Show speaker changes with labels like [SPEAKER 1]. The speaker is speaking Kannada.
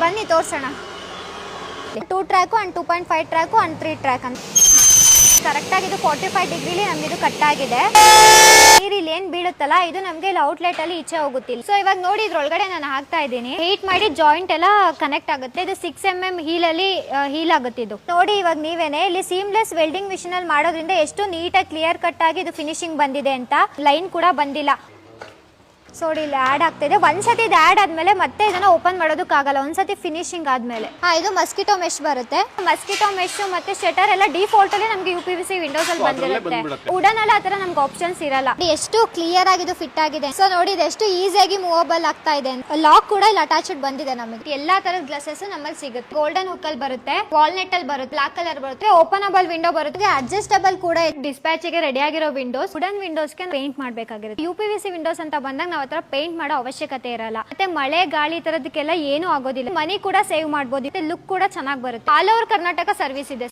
[SPEAKER 1] ಬನ್ನಿ ತೋರ್ಸೋಣ. 2 track and 2.5 track and 3 track ಅಂತ ಕರೆಕ್ಟ್ ಆಗಿ ಇದು 45 ಡಿಗ್ರಿಲಿ ನಮ್ಗೆ ಇದು ಕಟ್ ಆಗಿದೆ. ನೀರು ಇಲ್ಲಿ ಏನ್ ಬೀಳುತ್ತಲ್ಲ ಇದು ನಮ್ಗೆ ಇಲ್ಲಿ ಔಟ್ಲೆಟ್ ಅಲ್ಲಿ ಈಚೆ ಹೋಗುತ್ತಿಲ್ಲ. ಸೊ ಇವಾಗ ನೋಡಿ ಇದ್ರೊಳಗಡೆ ನಾನು ಹಾಕ್ತಾ ಇದ್ದೀನಿ. ಹೀಟ್ ಮಾಡಿ ಜಾಯಿಂಟ್ ಎಲ್ಲ ಕನೆಕ್ಟ್ ಆಗುತ್ತೆ. ಇದು 6 mm ಹೀಲ್ ಅಲ್ಲಿ ಹೀಲ್ ಆಗುತ್ತೆ. ಇದು ನೋಡಿ ಇವಾಗ ನೀವೇನೆ ಇಲ್ಲಿ ಸೀಮ್ಲೆಸ್ ವೆಲ್ಡಿಂಗ್ ಮಿಷಿನ್ ಅಲ್ಲಿ ಮಾಡೋದ್ರಿಂದ ಎಷ್ಟು ನೀಟಾಗಿ ಕ್ಲಿಯರ್ ಕಟ್ ಆಗಿ ಇದು ಫಿನಿಶಿಂಗ್ ಬಂದಿದೆ ಅಂತ. ಲೈನ್ ಕೂಡ ಬಂದಿಲ್ಲ. ಸೊ ಇಲ್ಲಿ ಆಡ್ ಆಗ್ತಿದೆ. ಒಂದ್ಸತಿ ಇದು ಆಡ್ ಆದ್ಮೇಲೆ ಮತ್ತೆ ಇದನ್ನ ಓಪನ್ ಮಾಡೋದಕ್ಕಾಗಲ್ಲ, ಒಂದ್ಸತಿ ಫಿನಿಶಿಂಗ್ ಆದ್ಮೇಲೆ. ಇದು ಮಸ್ಕಿಟೋ ಮೆಶ್ ಬರುತ್ತೆ. ಮಸ್ಕಿಟೋ ಮೆಶ್ ಮತ್ತೆ ಶಟರ್ ಎಲ್ಲ ಡಿಫಾಲ್ಟ್ ಅಲ್ಲಿ ನಮ್ಗೆ UPVC ವಿಂಡೋಸ್ ಅಲ್ಲಿ ಬಂದಿರುತ್ತೆ. ವುಡನ್ ಅಲ್ಲಿ ಆತರ ನಮ್ಗೆ ಆಪ್ಷನ್ಸ್ ಇರಲ್ಲ. ಎಷ್ಟು ಕ್ಲಿಯರ್ ಆಗಿ ಇದು ಫಿಟ್ ಆಗಿದೆ. ಸೊ ನೋಡಿ ಇದು ಎಷ್ಟು ಈಸಿಯಾಗಿ ಮೂವಬಲ್ ಆಗ್ತಾ ಇದೆ. ಲಾಕ್ ಕೂಡ ಇಲ್ಲಿ ಅಟ್ಯಾಚ್ಡ್ ಬಂದಿದೆ. ನಮಗೆ ಎಲ್ಲಾ ತರದ ಗ್ಲಾಸಸ್ ನಮ್ಮಲ್ಲಿ ಸಿಗುತ್ತೆ. ಗೋಲ್ಡನ್ ಹುಕ್ ಅಲ್ಲಿ ಬರುತ್ತೆ, ವಾಲ್ನೆಟ್ ಅಲ್ಲಿ ಬರುತ್ತೆ, ಬ್ಲಾಕ್ ಕಲರ್ ಬರುತ್ತೆ, ಓಪನಬಲ್ ವಿಂಡೋ ಬರುತ್ತೆ, ಅಡ್ಜಸ್ಟಬಲ್ ಕೂಡ ಡಿಸ್ಪ್ಯಾಚ್ ಗೆ ರೆಡಿ ಆಗಿರೋ ವಿಂಡೋಸ್. ವುಡನ್ ವಿಂಡೋಸ್ ಗೆ ಪೇಂಟ್ ಮಾಡಬೇಕಾಗಿರುತ್ತೆ. UPVC ವಿಂಡೋಸ್ ಅಂತ ಬಂದಾಗ ನಾವು ಆತರ ಪೇಂಟ್ ಮಾಡೋ ಅವಶ್ಯಕತೆ ಇರಲ್ಲ. ಮತ್ತೆ ಮಳೆ ಗಾಳಿ ತರದಕ್ಕೆಲ್ಲ ಏನು ಆಗೋದಿಲ್ಲ. ಮನಿ ಕೂಡ ಸೇವ್ ಮಾಡಬಹುದು. ಲುಕ್ ಕೂಡ ಚೆನ್ನಾಗಿ ಬರುತ್ತೆ. ಆಲ್ ಓವರ್ ಕರ್ನಾಟಕ ಸರ್ವಿಸ್ ಇದೆ.